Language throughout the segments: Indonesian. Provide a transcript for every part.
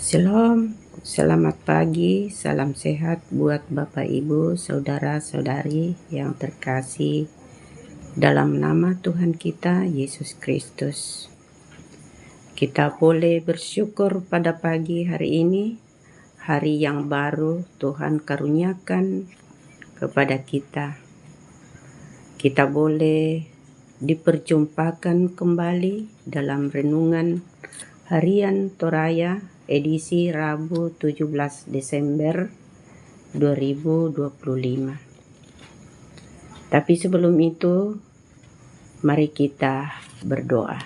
Shalom, selamat pagi, salam sehat buat Bapak Ibu, saudara-saudari yang terkasih dalam nama Tuhan kita Yesus Kristus. Kita boleh bersyukur pada pagi hari ini, hari yang baru Tuhan karuniakan kepada kita. Kita boleh diperjumpakan kembali dalam renungan harian Toraya edisi Rabu 17 Desember 2025. Tapi sebelum itu, mari kita berdoa.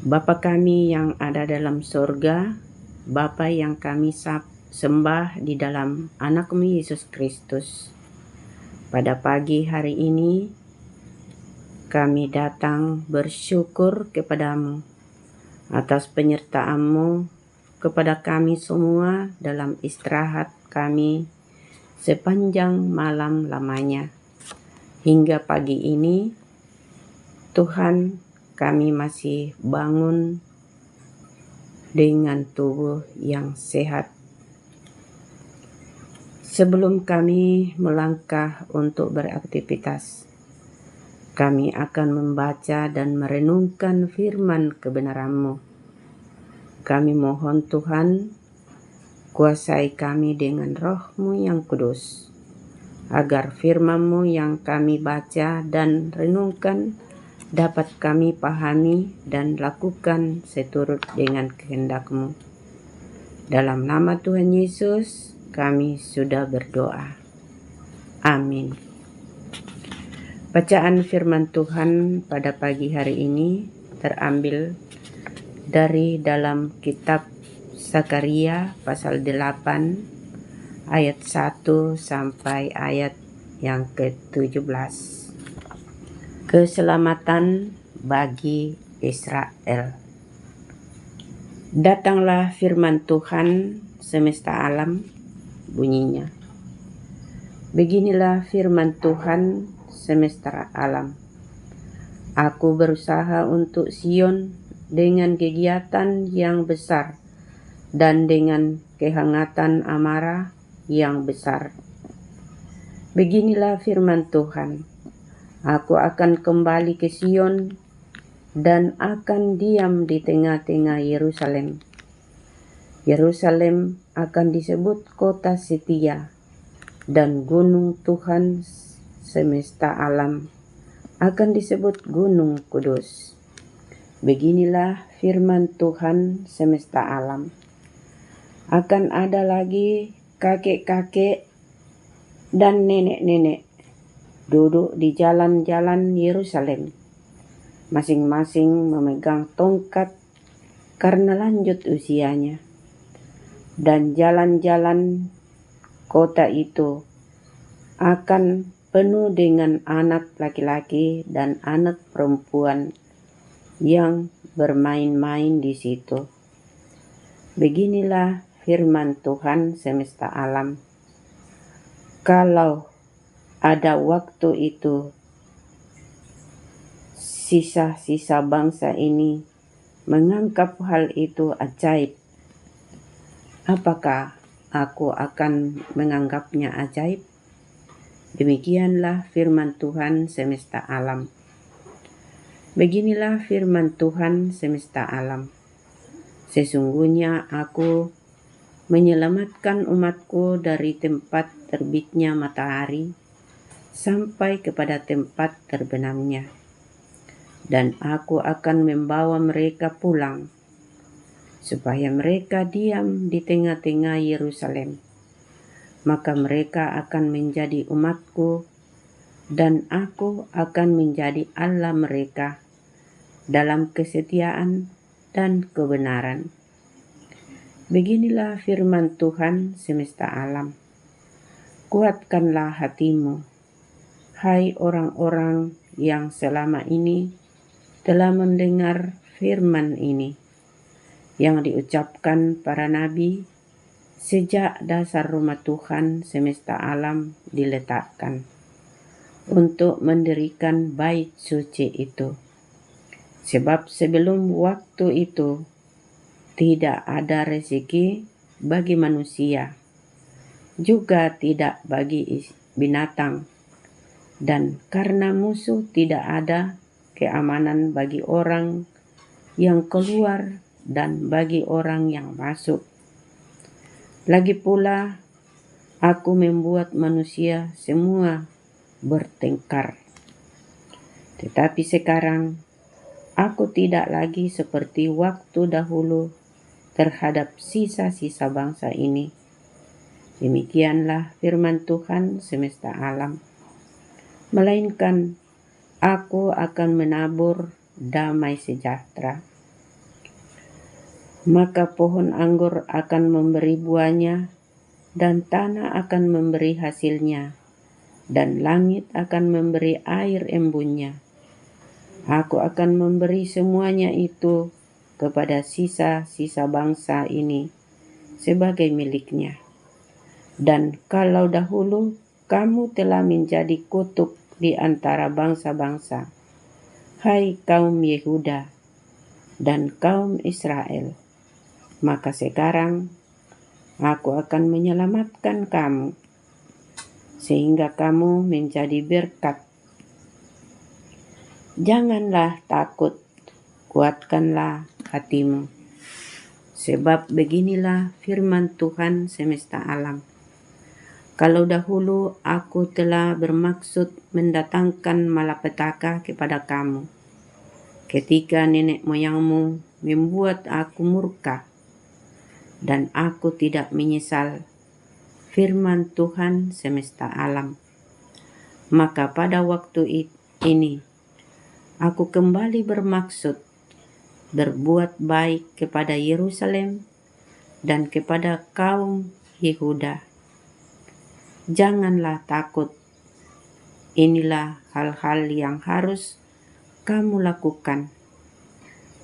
Bapa kami yang ada dalam sorga, Bapa yang kami sembah di dalam anak-Mu Yesus Kristus. Pada pagi hari ini, kami datang bersyukur kepadamu atas penyertaan-Mu kepada kami semua dalam istirahat kami sepanjang malam lamanya. Hingga pagi ini, Tuhan, kami masih bangun dengan tubuh yang sehat. Sebelum kami melangkah untuk beraktivitas, kami akan membaca dan merenungkan firman kebenaran-Mu. Kami mohon Tuhan, kuasai kami dengan Roh-Mu yang kudus, agar firman-Mu yang kami baca dan renungkan dapat kami pahami dan lakukan seturut dengan kehendak-Mu. Dalam nama Tuhan Yesus, kami sudah berdoa. Amin. Bacaan firman Tuhan pada pagi hari ini terambil dari dalam kitab Zakaria pasal 8 ayat 1 sampai ayat yang ke-17. Keselamatan bagi Israel. Datanglah firman Tuhan semesta alam, bunyinya. Beginilah firman Tuhan semesta alam. Aku berusaha untuk Sion dengan kegiatan yang besar dan dengan kehangatan amarah yang besar. Beginilah firman Tuhan. Aku akan kembali ke Sion dan akan diam di tengah-tengah Yerusalem. Yerusalem akan disebut kota setia, dan gunung Tuhan semesta alam akan disebut gunung kudus. Beginilah firman Tuhan semesta alam. Akan ada lagi kakek-kakek dan nenek-nenek duduk di jalan-jalan Yerusalem, masing-masing memegang tongkat karena lanjut usianya. Dan jalan-jalan kota itu akan penuh dengan anak laki-laki dan anak perempuan yang bermain-main di situ. Beginilah firman Tuhan semesta alam. Kalau ada waktu itu, sisa-sisa bangsa ini menganggap hal itu ajaib, apakah aku akan menganggapnya ajaib? Demikianlah firman Tuhan semesta alam. Beginilah firman Tuhan semesta alam. Sesungguhnya aku menyelamatkan umatku dari tempat terbitnya matahari sampai kepada tempat terbenamnya. Dan aku akan membawa mereka pulang, supaya mereka diam di tengah-tengah Yerusalem. Maka mereka akan menjadi umatku, dan aku akan menjadi Allah mereka dalam kesetiaan dan kebenaran. Beginilah firman Tuhan semesta alam. Kuatkanlah hatimu, hai orang-orang yang selama ini telah mendengar firman ini, yang diucapkan para nabi sejak dasar rumah Tuhan semesta alam diletakkan, untuk mendirikan bait suci itu. Sebab sebelum waktu itu Tidak ada rezeki bagi manusia, juga tidak bagi binatang. Dan karena musuh, tidak ada keamanan bagi orang yang keluar dan bagi orang yang masuk. Lagi pula, aku membuat manusia semua bertengkar. Tetapi sekarang, aku tidak lagi seperti waktu dahulu terhadap sisa-sisa bangsa ini. Demikianlah firman Tuhan semesta alam. Melainkan aku akan menabur damai sejahtera. Maka pohon anggur akan memberi buahnya, dan tanah akan memberi hasilnya, dan langit akan memberi air embunnya. Aku akan memberi semuanya itu kepada sisa-sisa bangsa ini sebagai miliknya. Dan kalau dahulu kamu telah menjadi kutuk di antara bangsa-bangsa, hai kaum Yehuda dan kaum Israel, maka sekarang aku akan menyelamatkan kamu, sehingga kamu menjadi berkat. Janganlah takut, kuatkanlah hatimu. Sebab beginilah firman Tuhan semesta alam. Kalau dahulu aku telah bermaksud mendatangkan malapetaka kepada kamu, ketika nenek moyangmu membuat aku murka, dan aku tidak menyesal, firman Tuhan semesta alam. Maka pada waktu ini, aku kembali bermaksud berbuat baik kepada Yerusalem dan kepada kaum Yehuda. Janganlah takut. Inilah hal-hal yang harus kamu lakukan.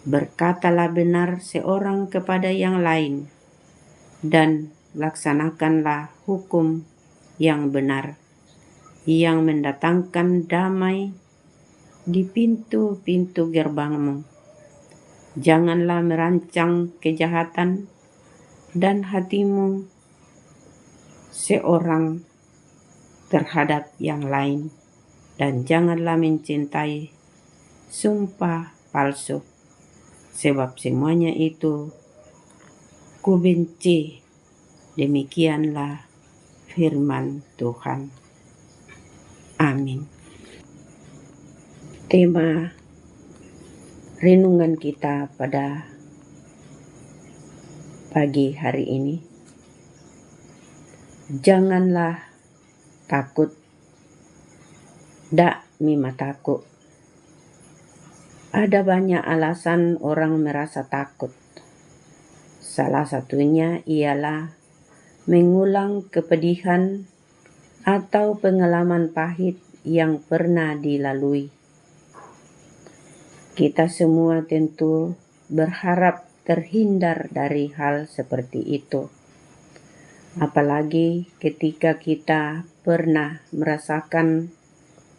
Berkatalah benar seorang kepada yang lain, dan laksanakanlah hukum yang benar, yang mendatangkan damai di pintu-pintu gerbangmu. Janganlah merancang kejahatan dan hatimu seorang terhadap yang lain, dan janganlah mencintai sumpah palsu, sebab semuanya itu kubenci. Demikianlah firman Tuhan. Amin. Tema renungan kita pada pagi hari ini, janganlah takut, dak mimataku. Ada banyak alasan orang merasa takut. Salah satunya ialah mengulang kepedihan atau pengalaman pahit yang pernah dilalui. Kita semua tentu berharap terhindar dari hal seperti itu. Apalagi ketika kita pernah merasakan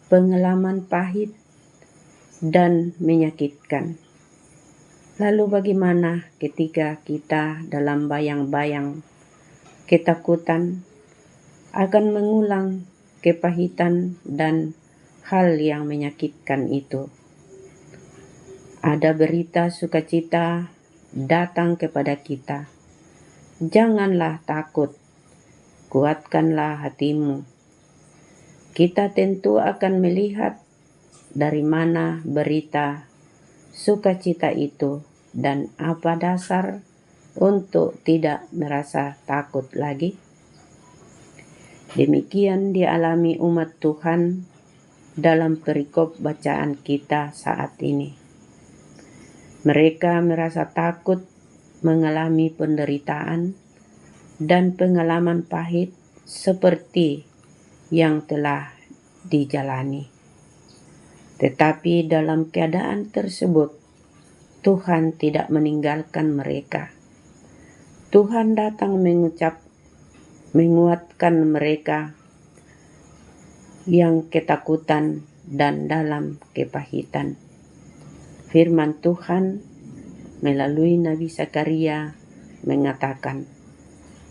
pengalaman pahit dan menyakitkan. Lalu bagaimana ketika kita dalam bayang-bayang ketakutan akan mengulang kepahitan dan hal yang menyakitkan itu? Ada berita sukacita datang kepada kita. Janganlah takut, kuatkanlah hatimu. Kita tentu akan melihat dari mana berita sukacita itu dan apa dasar untuk tidak merasa takut lagi. Demikian dialami umat Tuhan dalam perikop bacaan kita saat ini. Mereka merasa takut mengalami penderitaan dan pengalaman pahit seperti yang telah dijalani. Tetapi dalam keadaan tersebut, Tuhan tidak meninggalkan mereka. Tuhan datang menguatkan mereka yang ketakutan dan dalam kepahitan. Firman Tuhan melalui Nabi Zakaria mengatakan,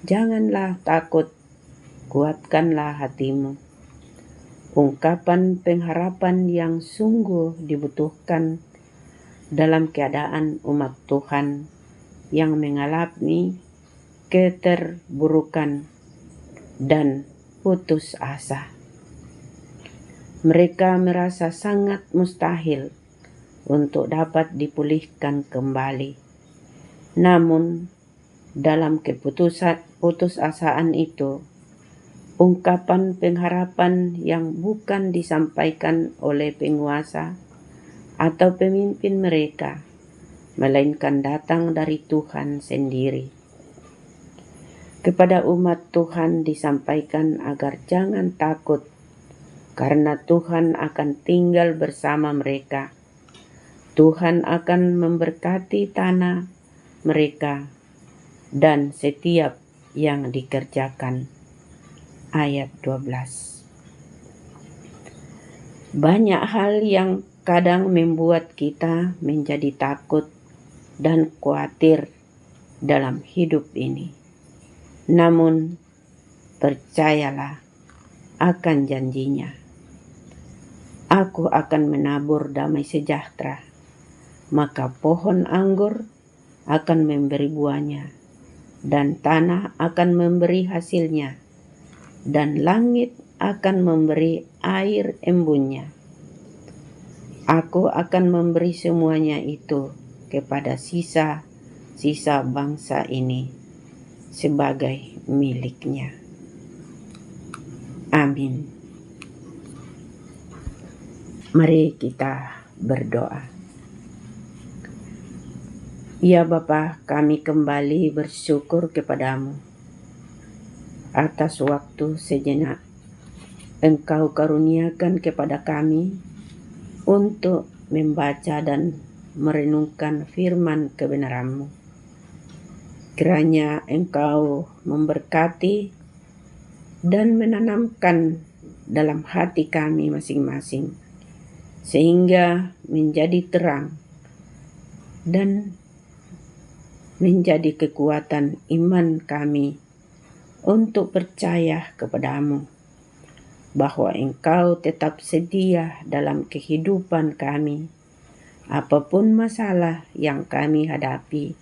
"Janganlah takut, kuatkanlah hatimu." Ungkapan pengharapan yang sungguh dibutuhkan dalam keadaan umat Tuhan yang mengalami keterburukan dan putus asa. Mereka merasa sangat mustahil untuk dapat dipulihkan kembali. Namun, dalam putusasaan itu, ungkapan pengharapan yang bukan disampaikan oleh penguasa atau pemimpin mereka, melainkan datang dari Tuhan sendiri. Kepada umat Tuhan disampaikan agar jangan takut, karena Tuhan akan tinggal bersama mereka. Tuhan akan memberkati tanah mereka dan setiap yang dikerjakan. Ayat 12. Banyak hal yang kadang membuat kita menjadi takut dan khawatir dalam hidup ini. Namun, percayalah akan janjinya. Aku akan menabur damai sejahtera, maka pohon anggur akan memberi buahnya, dan tanah akan memberi hasilnya, dan langit akan memberi air embunnya. Aku akan memberi semuanya itu kepada sisa bangsa ini sebagai miliknya. Amin. Mari kita berdoa. Ya Bapa, kami kembali bersyukur kepadamu atas waktu sejenak Engkau karuniakan kepada kami untuk membaca dan merenungkan firman kebenaran-Mu. Kiranya Engkau memberkati dan menanamkan dalam hati kami masing-masing, sehingga menjadi terang dan menjadi kekuatan iman kami untuk percaya kepadamu, bahwa Engkau tetap sedia dalam kehidupan kami, apapun masalah yang kami hadapi,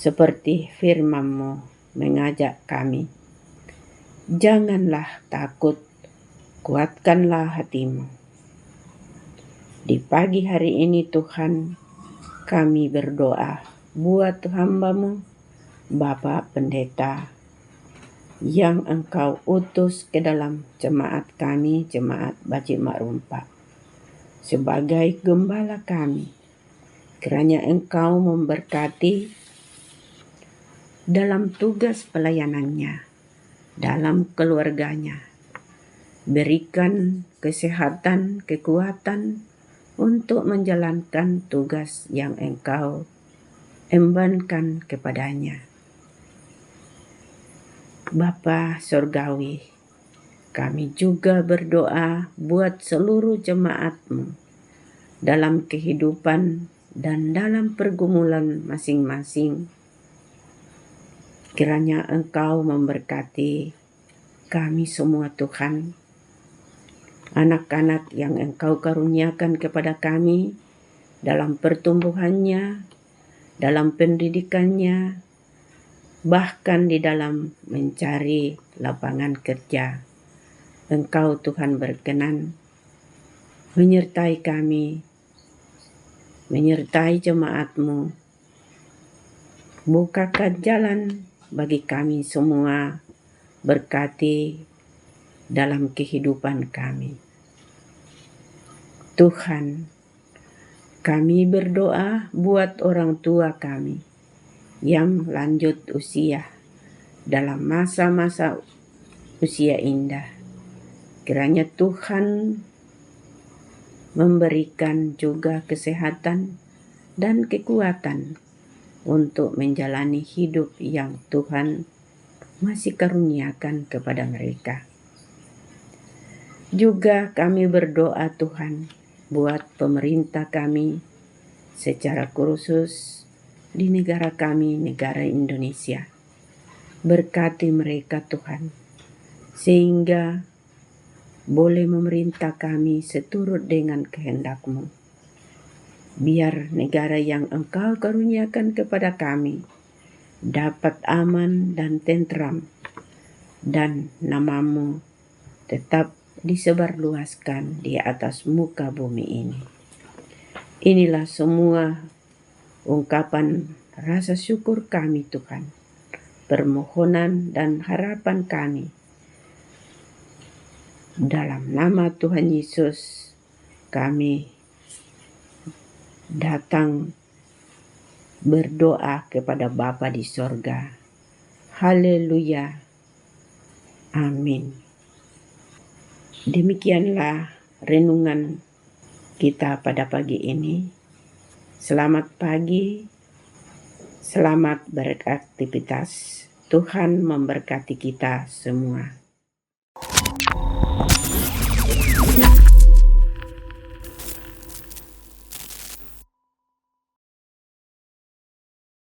seperti firman-Mu mengajak kami. Janganlah takut, kuatkanlah hatimu. Di pagi hari ini Tuhan, kami berdoa buat hamba-Mu, Bapak Pendeta, yang Engkau utus ke dalam jemaat kami, Jemaat Bajik Mak Rumpak, sebagai gembala kami. Kiranya Engkau memberkati dalam tugas pelayanannya, dalam keluarganya. Berikan kesehatan, kekuatan untuk menjalankan tugas yang Engkau embankan kepadanya. Bapa Surgawi, kami juga berdoa buat seluruh jemaat-Mu dalam kehidupan dan dalam pergumulan masing-masing. Kiranya Engkau memberkati kami semua Tuhan, anak-anak yang Engkau karuniakan kepada kami dalam pertumbuhannya, dalam pendidikannya, bahkan di dalam mencari lapangan kerja. Engkau Tuhan berkenan menyertai kami, menyertai jemaat-Mu. Bukakan jalan bagi kami semua, berkati dalam kehidupan kami. Tuhan, kami berdoa buat orang tua kami yang lanjut usia dalam masa-masa usia indah. Kiranya Tuhan memberikan juga kesehatan dan kekuatan untuk menjalani hidup yang Tuhan masih karuniakan kepada mereka. Juga kami berdoa Tuhan buat pemerintah kami secara khusus di negara kami, negara Indonesia. Berkati mereka Tuhan, sehingga boleh memerintah kami seturut dengan kehendak-Mu. Biar negara yang Engkau karuniakan kepada kami dapat aman dan tentram, dan nama-Mu tetap disebarluaskan di atas muka bumi ini. Inilah semua ungkapan rasa syukur kami Tuhan, permohonan dan harapan kami. Dalam nama Tuhan Yesus kami datang berdoa kepada Bapa di sorga. Haleluya. Amin. Demikianlah renungan kita pada pagi ini. Selamat pagi, selamat beraktivitas. Tuhan memberkati kita semua.